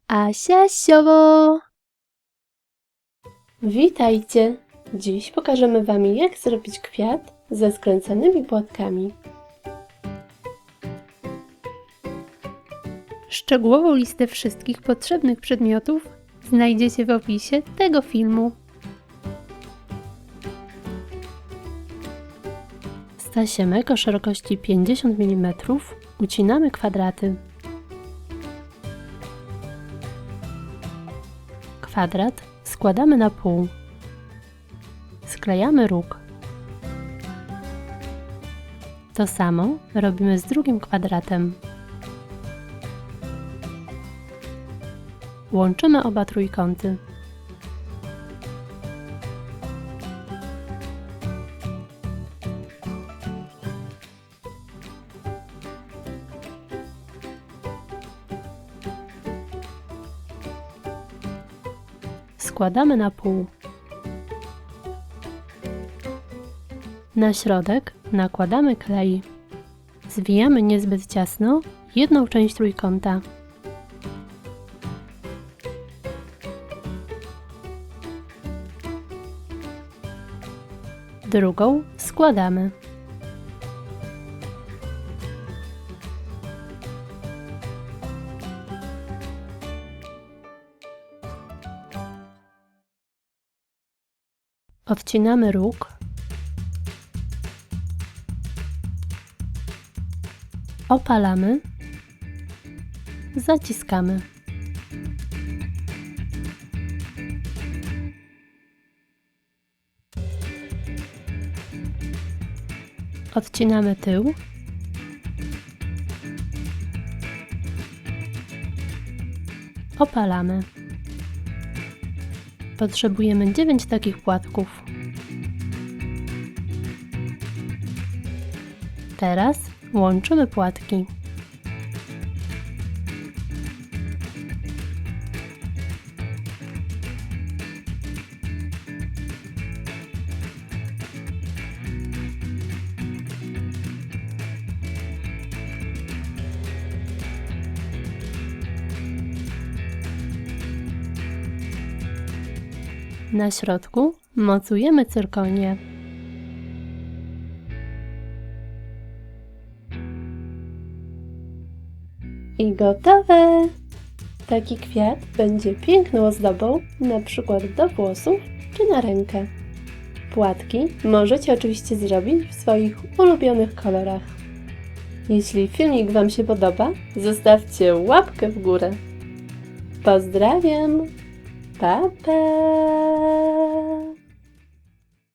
Asia Siowo! Witajcie! Dziś pokażemy Wam, jak zrobić kwiat ze skręconymi płatkami. Szczegółową listę wszystkich potrzebnych przedmiotów znajdziecie w opisie tego filmu. Z tasiemek o szerokości 50 mm ucinamy kwadraty. Kwadrat składamy na pół. Sklejamy róg. To samo robimy z drugim kwadratem. Łączymy oba trójkąty. Składamy na pół. Na środek nakładamy klej. Zwijamy niezbyt ciasno jedną część trójkąta. Drugą składamy. Odcinamy róg. Opalamy. Zaciskamy. Odcinamy tył. Opalamy. Potrzebujemy 9 takich płatków. Teraz łączymy płatki. Na środku mocujemy cyrkonię. I gotowe! Taki kwiat będzie piękną ozdobą, na przykład do włosów czy na rękę. Płatki możecie oczywiście zrobić w swoich ulubionych kolorach. Jeśli filmik Wam się podoba, zostawcie łapkę w górę. Pozdrawiam! Pa, pa!